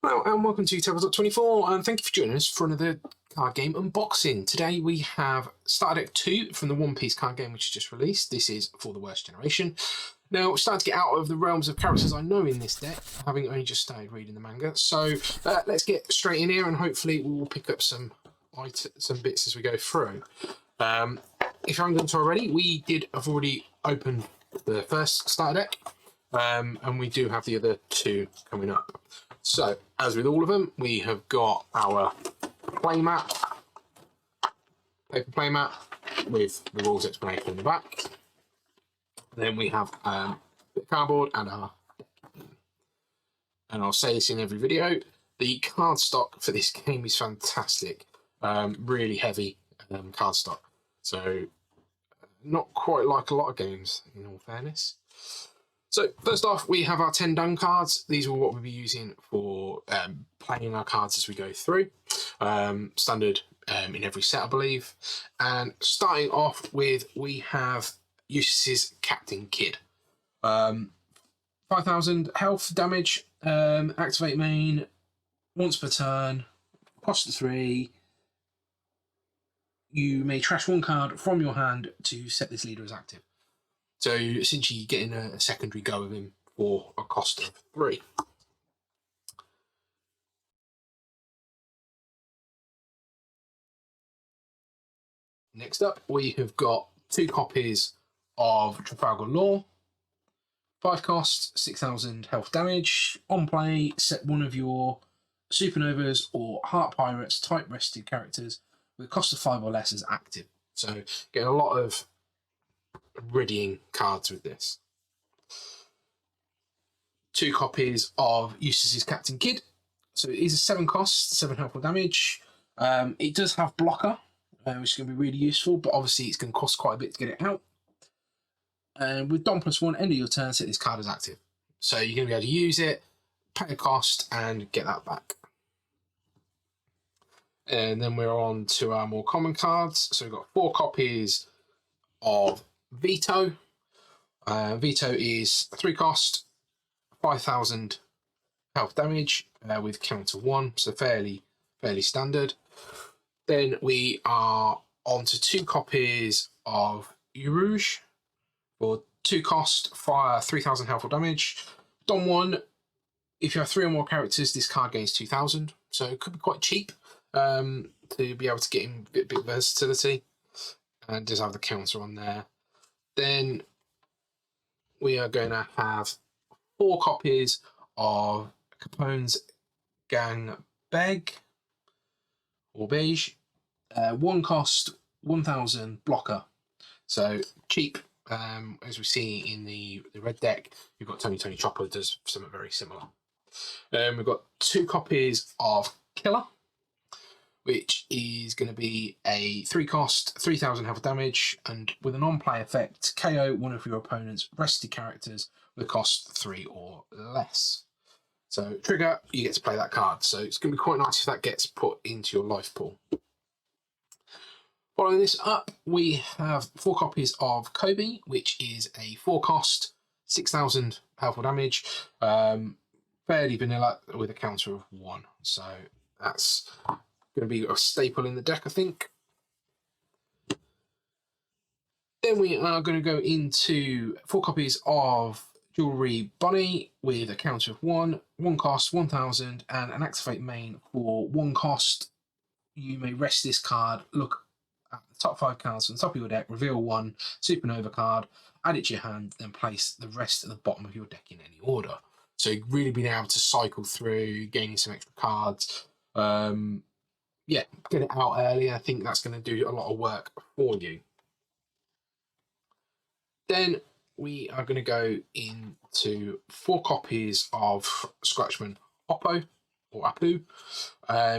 Hello and welcome to Tabletop 24, and thank you for joining us for another card game unboxing. Today we have Starter Deck 2 from the One Piece card game which is just released. This is for the Worst Generation. Now, we're starting to get out of the realms of characters I know in this deck, having only just started reading the manga. So let's get straight in here and hopefully we'll pick up some bits as we go through. If you haven't done so already, I've already opened the first Starter Deck, and we do have the other two coming up. So, as with all of them, we have got our playmat, paper playmat with the rules explanation in the back. Then we have a bit of cardboard and our deck. And I'll say this in every video, the card stock for this game is fantastic. Really heavy card stock. So, not quite like a lot of games, in all fairness. So first off, we have our 10 done cards. These are what we'll be using for playing our cards as we go through. Standard in every set, I believe. And starting off with, we have Eustace's Captain Kidd. 5,000 health damage, activate main, once per turn, cost 3. You may trash one card from your hand to set this leader as active. So essentially you're getting a secondary go of him for a cost of 3. Next up, we have got 2 copies of Trafalgar Law. 5 cost, 6,000 health damage. On play, set one of your Supernovas or Heart Pirates type rested characters with a cost of 5 or less as active. So getting a lot of readying cards with this. 2 copies of Eustace's Captain Kidd. So it is a 7 cost, 7 health or damage. It does have blocker, which is going to be really useful, but obviously it's going to cost quite a bit to get it out. And with Don +1, end of your turn, set this card as active. So you're going to be able to use it, pay a cost, and get that back. And then we're on to our more common cards. So we've got 4 copies of Veto. Veto is 3 cost, 5,000 health damage with counter 1, so fairly standard. Then we are on to 2 copies of Urouge for 2 cost, fire 3,000 health or damage. Don 1, if you have 3 or more characters, this card gains 2,000, so it could be quite cheap to be able to get in a bit of versatility, and does have the counter on there. Then we are going to have 4 copies of Capone's Gang Beg or Beige. 1 cost, 1,000 blocker. So cheap, as we see in the red deck. You've got Tony Chopper does something very similar. We've got 2 copies of Killer, which is going to be a 3 cost, 3,000 health damage, and with an on-play effect, KO one of your opponent's rested characters with a cost 3 or less. So trigger, you get to play that card. So it's going to be quite nice if that gets put into your life pool. Following this up, we have 4 copies of Kobe, which is a 4 cost, 6,000 health or damage, fairly vanilla with a counter of 1. So that's going to be a staple in the deck, I think. Then we are going to go into 4 copies of Jewelry Bunny with a counter of 1, 1 cost, 1,000, and an activate main for 1 cost. You may rest this card, look at the top 5 cards on the top of your deck, reveal 1 Supernova card, add it to your hand, then place the rest at the bottom of your deck in any order. So really being able to cycle through, gaining some extra cards. Yeah, get it out early. I think that's going to do a lot of work for you. Then we are going to go into 4 copies of Scratchman Oppo, or Apu,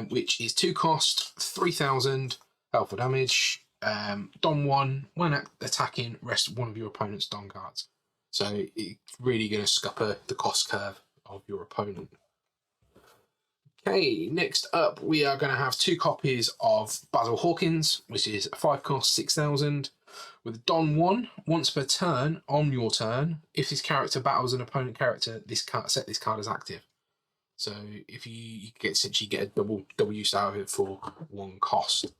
which is 2 cost, 3,000 health or damage. Don 1, when attacking, rest one of your opponent's Don cards. So it's really going to scupper the cost curve of your opponent. Okay, next up we are going to have 2 copies of Basil Hawkins, which is 5 cost, 6,000. With Don 1, once per turn, on your turn, if this character battles an opponent character, set this card as active. So if you get essentially get a double use out of it for one cost.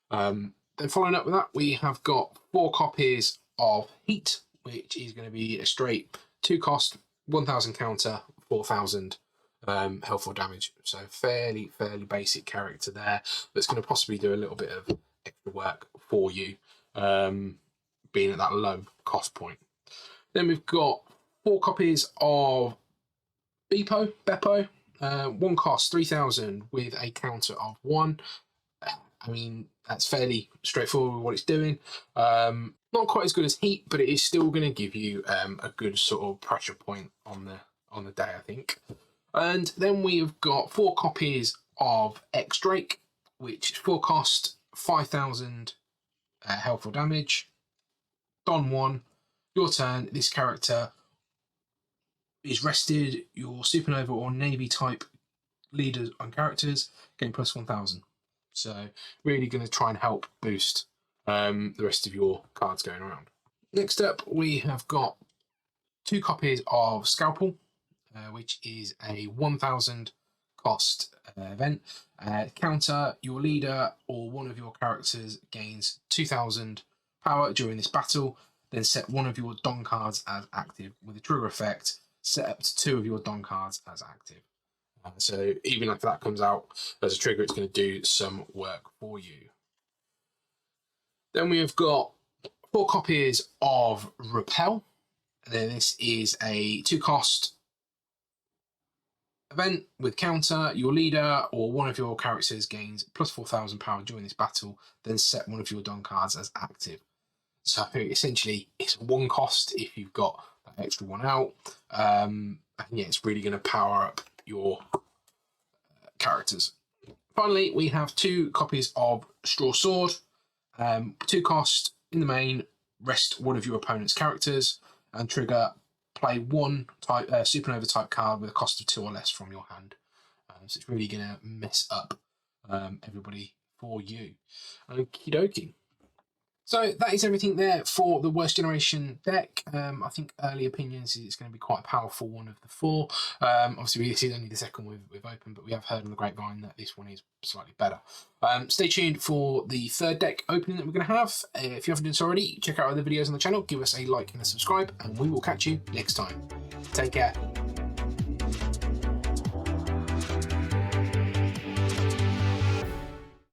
Then following up with that, we have got 4 copies of Heat, which is going to be a straight 2 cost, 1000 counter, 4000 health or damage. So fairly basic character there that's going to possibly do a little bit of extra work for you, being at that low cost point. Then we've got 4 copies of Beppo, 1 cost 3000 with a counter of 1. I mean, that's fairly straightforward with what it's doing. Not quite as good as Heat, but it is still going to give you a good sort of pressure point on the day, I think. And then we've got 4 copies of X Drake, which 4 cost 5000 health or damage. Don 1, your turn. This character is rested. Your Supernova or Navy type leaders and characters gain plus 1000. So really going to try and help boost the rest of your cards going around. Next up, we have got 2 copies of Scalpel, which is a 1000 cost event. Counter, your leader or one of your characters gains 2000 power during this battle. Then set one of your Don cards as active with a trigger effect. Set up to 2 of your Don cards as active. So even after that comes out as a trigger, it's going to do some work for you. Then we have got 4 copies of Repel. This is a 2 cost event with counter. Your leader or one of your characters gains plus 4000 power during this battle. Then set one of your Don cards as active. So essentially, it's 1 cost if you've got that extra 1 out. And yeah, it's really going to power up your characters. Finally, we have 2 copies of Straw Sword. 2 cost in the main, rest one of your opponent's characters, and trigger play 1 type Supernova type card with a cost of 2 or less from your hand. So it's really going to mess up everybody for you. Okie dokie. So that is everything there for the Worst Generation deck. I think early opinions it's going to be quite a powerful one of the 4. Obviously, this is only the second we've opened, but we have heard on the grapevine that this one is slightly better. Stay tuned for the 3rd deck opening that we're going to have. If you haven't done so already, check out other videos on the channel, give us a like and a subscribe, and we will catch you next time. Take care.